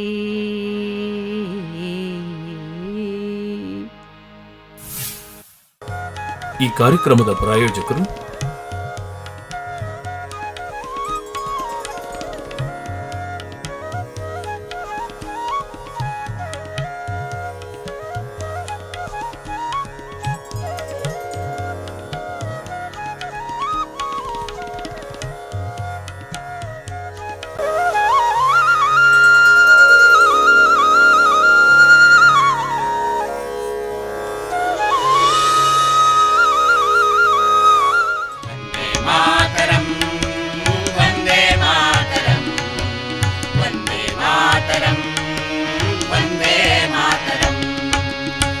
A: ಈ ಕಾರ್ಯಕ್ರಮದ ಪ್ರಾಯೋಜಕರು